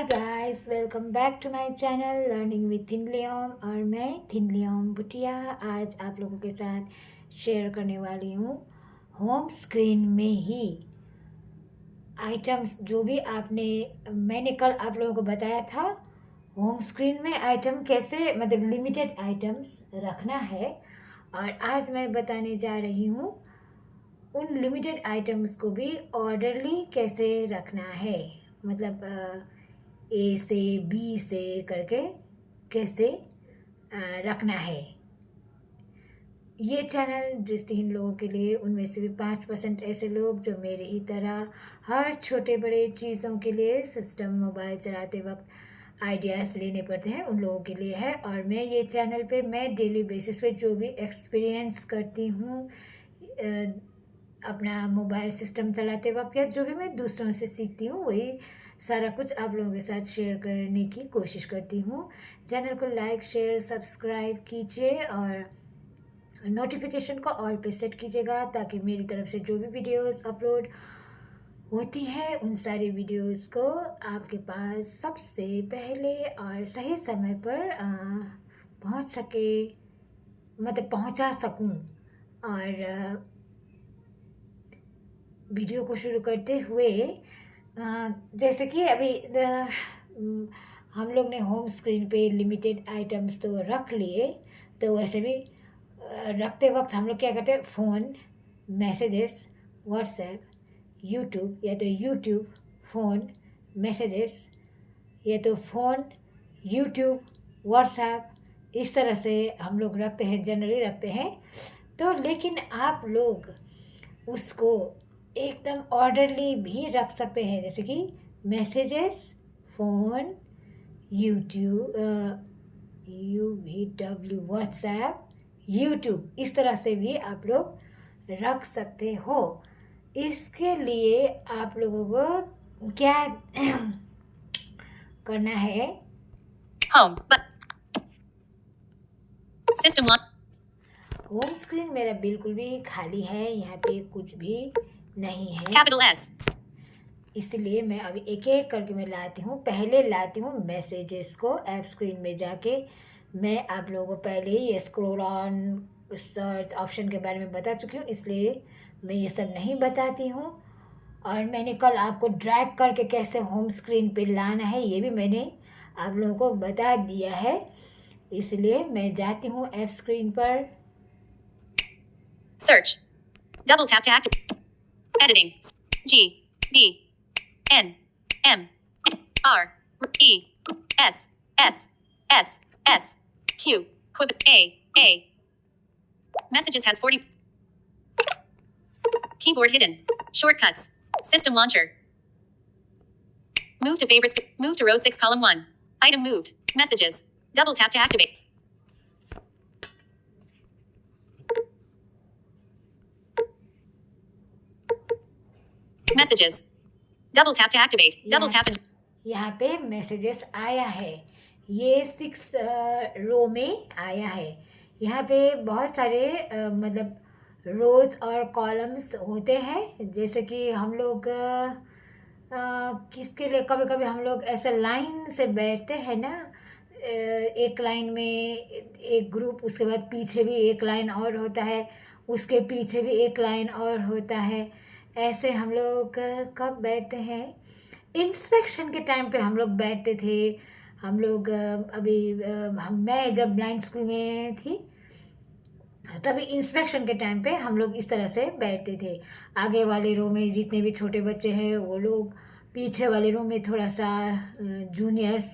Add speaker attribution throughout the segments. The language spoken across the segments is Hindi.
Speaker 1: Hi guys, welcome back to my channel learning with थिनलियम और मैं थिनलियम भुटिया आज आप लोगों के साथ शेयर करने वाली हूँ होम स्क्रीन में ही आइटम्स जो भी मैंने कल आप लोगों को बताया था होम स्क्रीन में आइटम कैसे मतलब लिमिटेड आइटम्स रखना है। और आज मैं बताने जा रही हूँ उन लिमिटेड आइटम्स को भी ऑर्डरली कैसे रखना है, मतलब ए से बी से करके कैसे रखना है। ये चैनल दृष्टिहीन लोगों के लिए, उनमें से भी 5% ऐसे लोग जो मेरे ही तरह हर छोटे बड़े चीज़ों के लिए सिस्टम मोबाइल चलाते वक्त आइडियाज़ लेने पड़ते हैं, उन लोगों के लिए है। और मैं ये चैनल पे मैं डेली बेसिस पे जो भी एक्सपीरियंस करती हूँ अपना मोबाइल सिस्टम चलाते वक्त या जो भी मैं दूसरों से सीखती हूँ वही सारा कुछ आप लोगों के साथ शेयर करने की कोशिश करती हूँ। चैनल को लाइक शेयर सब्सक्राइब कीजिए और नोटिफिकेशन को ऑल पे सेट कीजिएगा ताकि मेरी तरफ से जो भी वीडियोस अपलोड होती है उन सारी वीडियोस को आपके पास सबसे पहले और सही समय पर पहुंच सके, मतलब पहुंचा सकूं। और वीडियो को शुरू करते हुए जैसे कि अभी हम लोग ने होम स्क्रीन पे लिमिटेड आइटम्स तो रख लिए, तो वैसे भी रखते वक्त हम लोग क्या करते हैं, फ़ोन, मैसेजेस, व्हाट्सएप, यूट्यूब या तो यूट्यूब, फ़ोन, मैसेजेस या तो फ़ोन, यूट्यूब, व्हाट्सएप, इस तरह से हम लोग रखते हैं, जनरली रखते हैं। तो लेकिन आप लोग उसको एकदम ऑर्डरली भी रख सकते हैं, जैसे कि messages, phone, YouTube, WhatsApp, YouTube, इस तरह से भी आप लोग रख सकते हो। इसके लिए आप लोगों को क्या करना है,
Speaker 2: होम सिस्टम
Speaker 1: होम स्क्रीन मेरा बिल्कुल भी खाली है, यहाँ पे कुछ भी नहीं है,
Speaker 2: कैपिटल एस।
Speaker 1: इसलिए मैं अभी एक एक करके मैं लाती हूँ। पहले लाती हूँ मैसेजेस को, ऐप स्क्रीन में जाके मैं आप लोगों को पहले ही स्क्रॉल ऑन सर्च ऑप्शन के बारे में बता चुकी हूँ, इसलिए मैं ये सब नहीं बताती हूँ। और मैंने कल आपको ड्रैग करके कैसे होम स्क्रीन पे लाना है ये भी मैंने आप लोगों को बता दिया है, इसलिए मैं जाती हूँ ऐप स्क्रीन पर।
Speaker 2: Search, double tap to active, editing, G B N M R E S S S S Q quick a messages has 40 keyboard hidden shortcuts system launcher move to favorites move to row 6 column 1 item moved messages double tap to activate messages double tap to activate double tap and
Speaker 1: यहाँ पे मैसेजेस आया है, ये 6 रो में आया है। यहाँ पे बहुत सारे मतलब रोज और कॉलम्स होते हैं, जैसे कि हम लोग किसके लिए कभी कभी हम लोग ऐसे लाइन से बैठते हैं ना, एक लाइन में एक ग्रुप, उसके बाद पीछे भी एक लाइन और होता है, उसके पीछे भी एक लाइन और होता है। ऐसे हम लोग कब बैठते हैं, इंस्पेक्शन के टाइम पे हम लोग बैठते थे। हम लोग मैं जब ब्लाइंड स्कूल में थी तभी इंस्पेक्शन के टाइम पे हम लोग इस तरह से बैठते थे। आगे वाले रो में जितने भी छोटे बच्चे हैं वो लोग, पीछे वाले रो में थोड़ा सा जूनियर्स,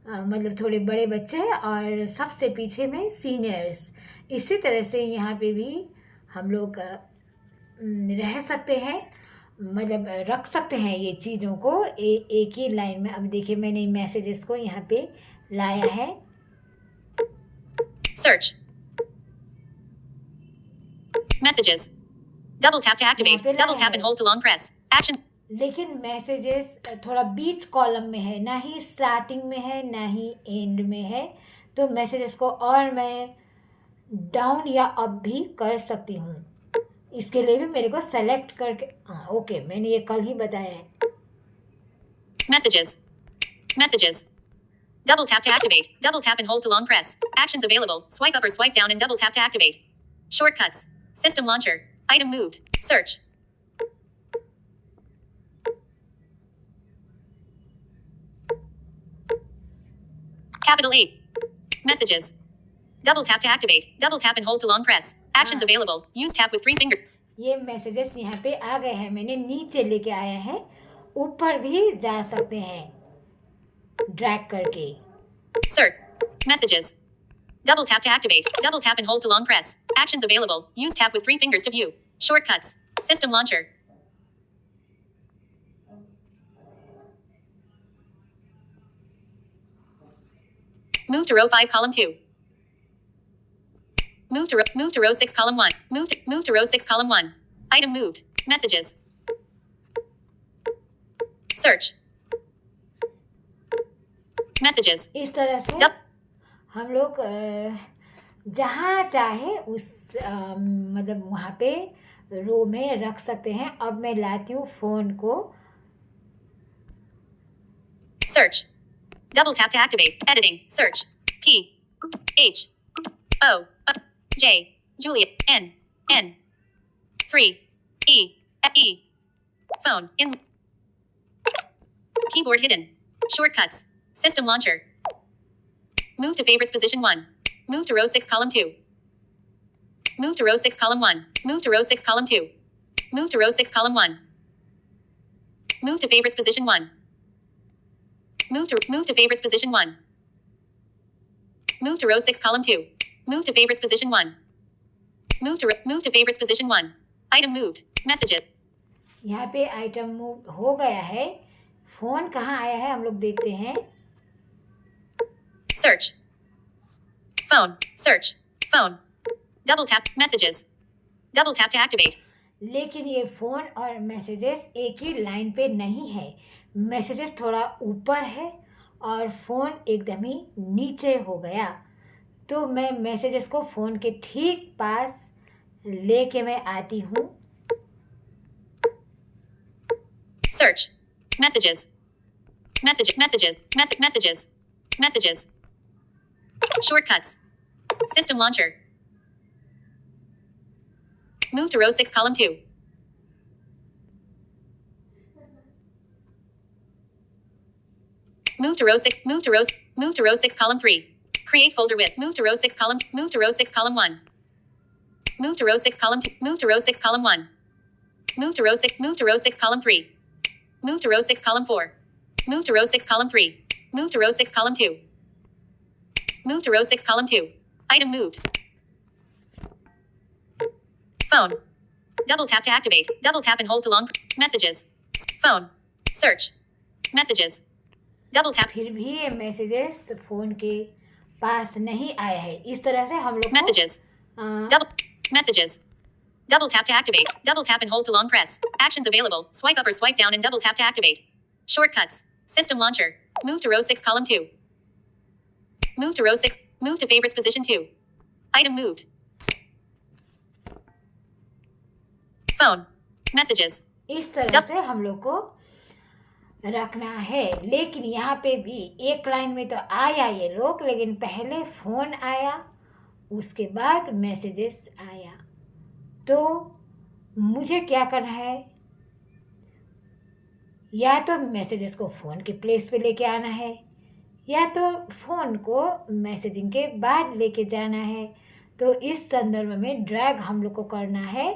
Speaker 1: मतलब थोड़े बड़े बच्चे, और सबसे पीछे में सीनियर्स। इसी तरह से यहाँ पे भी हम लोग रह सकते हैं, मतलब रख सकते हैं ये चीज़ों को एक ही लाइन में। अब देखिए मैंने मैसेजेस को यहाँ पे लाया है,
Speaker 2: search messages double tap to activate double tap and hold to long press action
Speaker 1: लेकिन मैसेजेस थोड़ा बीच कॉलम में है, ना ही स्टार्टिंग में है ना ही एंड में है। तो मैसेजेस को और मैं डाउन या अप भी कर सकती हूँ, इसके लिए भी मेरे को सेलेक्ट करके, हाँ ओके, मैंने ये कल ही बताया है।
Speaker 2: messages Messages. Double tap to activate. Double tap and hold to long press. Actions available. Swipe up or swipe down and double tap to activate. Shortcuts. System launcher. Item moved. Search. Capital A. Messages. Double tap to activate. Double tap and hold to long press. Actions available. Use tap with 3 fingers.
Speaker 1: ये मैसेजेस यहाँ पे आ गए हैं, मैंने नीचे लेके आया है, ऊपर भी जा सकते हैं ड्रैग करके.
Speaker 2: Search. Messages. Double tap to activate. Double tap and hold to long press. Actions available. Use tap with 3 fingers to view. Shortcuts. System launcher. Move to row 5 column 2. Move to row 6 column 1. Move to row 6 column 1. Item moved. Messages. Search. Messages.
Speaker 1: इस तरह से हम लोग जहाँ चाहे उस मतलब वहाँ पे रो में रख सकते हैं. अब मैं लाती हूँ फोन को.
Speaker 2: Search. Double tap to activate. Editing. Search. P. H. O. J. Juliet. N. N. 3. E. E. Phone. In. Keyboard hidden. Shortcuts. System launcher. Move to favorites position 1. Move to row 6 column 2. Move to row 6 column 1. Move to row 6 column 2. Move to row 6 column 1. Move to favorites position 1. Move to favorites position 1. Move to row 6 column 2. Move to favorites position 1. Move to favorites position 1. Item moved. Messages.
Speaker 1: यहाँ पे आइटम मूव हो गया है. फोन कहाँ आया है हम लोग देखते हैं.
Speaker 2: Search. Phone. Search. Phone. Double tap. Messages. Double tap to activate.
Speaker 1: लेकिन ये फोन और मैसेजेस एक ही लाइन पे नहीं है. मैसेजेस थोड़ा ऊपर है और फोन एकदम ही नीचे हो गया. तो मैं मैसेजेस को फोन के ठीक पास लेके मैं आती हूँ.
Speaker 2: Search. Messages. Messages. Shortcuts. System launcher. Move to row 6 column 2. Move to row 6 column 3. Create folder with. Move to row 6 column 1. Move to row 6 column 2. Move to row 6 column 1. Move to row 6 column 3. Move to row 6 column 4. Move to row 6 column 3. Move to row 6 column 2. Move to row 6 column 2. Item moved. Phone. Double tap to activate. Double tap and hold to long. Messages. Phone. Search. Messages. Double tap.
Speaker 1: फिर भी ये मैसेजेस फोन के पास नहीं आया है. इस तरह से हम लोग को
Speaker 2: Messages. Messages. Double tap to activate. Double tap and hold to long press. Actions available. Swipe up or swipe down and double tap to activate. Shortcuts. System launcher. Move to row 6 column 2. Move to row 6. Move to favorites position 2. Item moved. Phone. Messages.
Speaker 1: इस तरह से हम लोग को रखना है. लेकिन यहाँ पे भी एक लाइन में तो आया ये लोग, लेकिन पहले फोन आया, उसके बाद मैसेजेस आया. तो मुझे क्या करना है, या तो मैसेजेस को फ़ोन के प्लेस पे लेके आना है, या तो फ़ोन को मैसेजिंग के बाद लेके जाना है. तो इस संदर्भ में ड्रैग हम लोग को करना है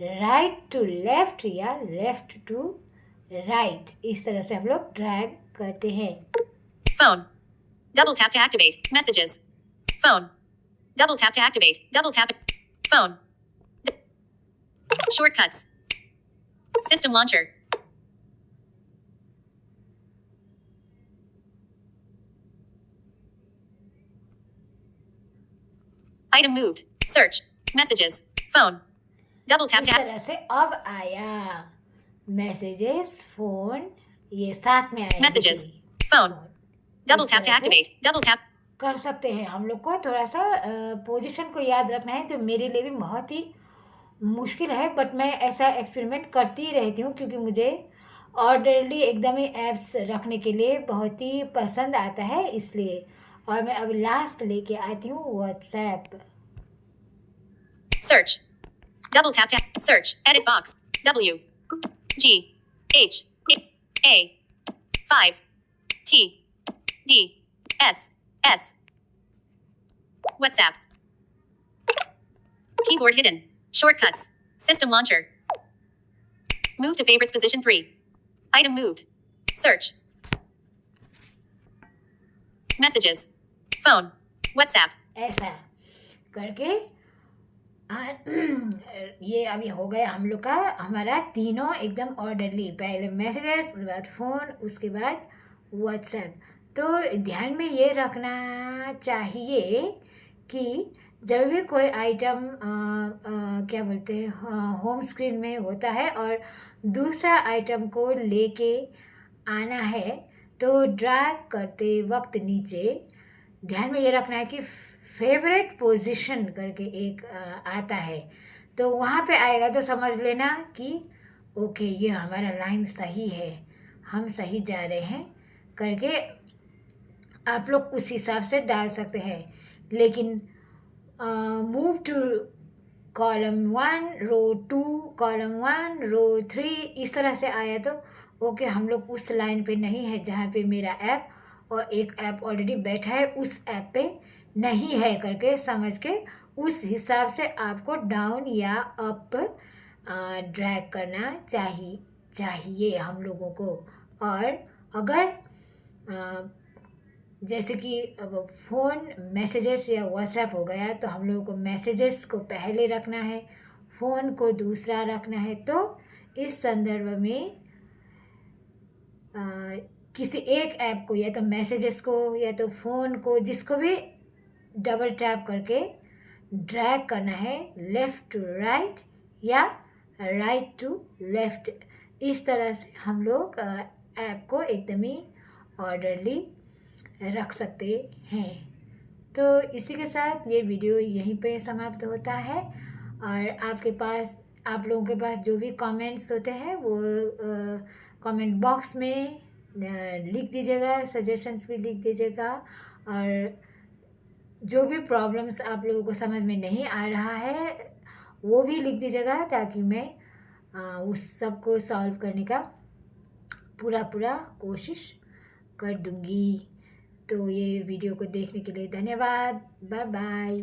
Speaker 1: राइट टू लेफ्ट या लेफ्ट टू राइट. इस तरह से हम लोग ड्रैग करते हैं.
Speaker 2: Phone. Double tap to activate. Messages. Phone. Double tap to activate. Double tap. Phone. Shortcuts. System launcher. Item moved. Search. Messages. Phone. Double tap
Speaker 1: इस
Speaker 2: to
Speaker 1: तरह से अब आया मैसेजेस, फोन, ये साथ में आया.
Speaker 2: Messages. Phone. Double tap to activate. Double tap.
Speaker 1: कर सकते हैं. हम लोग को थोड़ा सा पोजीशन को याद रखना है, जो मेरे लिए भी बहुत ही मुश्किल है, बट मैं ऐसा एक्सपेरिमेंट करती ही रहती हूँ क्योंकि मुझे ऑर्डरली एकदम ही ऐप्स रखने के लिए बहुत ही पसंद आता है, इसलिए। और मैं अब लास्ट लेके आती हूँ WhatsApp.
Speaker 2: Search. Double tap tap. Search. Edit box. W. G. H. A. 5. T. D. S. S. WhatsApp. Keyboard hidden. Shortcuts. System launcher. Move to favorites position 3. Item moved. Search. Messages. Phone. WhatsApp.
Speaker 1: ऐसा करके ये अभी हो गया हम लोग का, हमारा तीनों एकदम ऑर्डरली। पहले मैसेजेस, उसके बाद फ़ोन, उसके बाद व्हाट्सएप। तो ध्यान में ये रखना चाहिए कि जब भी कोई आइटम क्या बोलते हैं होम स्क्रीन में होता है और दूसरा आइटम को लेके आना है, तो ड्रैग करते वक्त नीचे ध्यान में ये रखना है कि फेवरेट पोजीशन करके एक आता है, तो वहाँ पे आएगा तो समझ लेना कि ओके ये हमारा लाइन सही है, हम सही जा रहे हैं करके आप लोग उस हिसाब से डाल सकते हैं। लेकिन move to column 1 row 2 column 1 row 3 इस तरह से आया तो ओके हम लोग उस लाइन पे नहीं है जहाँ पे मेरा ऐप और एक ऐप ऑलरेडी बैठा है उस ऐप पे नहीं है करके समझ के उस हिसाब से आपको डाउन या अप ड्रैग करना चाहिए हम लोगों को। और अगर जैसे कि अब फ़ोन मैसेजेस या व्हाट्सएप हो गया तो हम लोगों को मैसेजेस को पहले रखना है, फ़ोन को दूसरा रखना है। तो इस संदर्भ में किसी एक ऐप को या तो मैसेजेस को या तो फ़ोन को जिसको भी डबल टैप करके ड्रैग करना है लेफ़्ट टू राइट या राइट टू लेफ़्ट। इस तरह से हम लोग ऐप को एकदम ही ऑर्डरली रख सकते हैं। तो इसी के साथ ये वीडियो यहीं पे समाप्त होता है। और आप लोगों के पास जो भी कमेंट्स होते हैं वो कमेंट बॉक्स में लिख दीजिएगा, सजेशंस भी लिख दीजिएगा। और जो भी प्रॉब्लम्स आप लोगों को समझ में नहीं आ रहा है वो भी लिख दीजिएगा ताकि मैं उस सब को सॉल्व करने का पूरा कोशिश कर दूंगी। तो ये वीडियो को देखने के लिए धन्यवाद। Bye bye.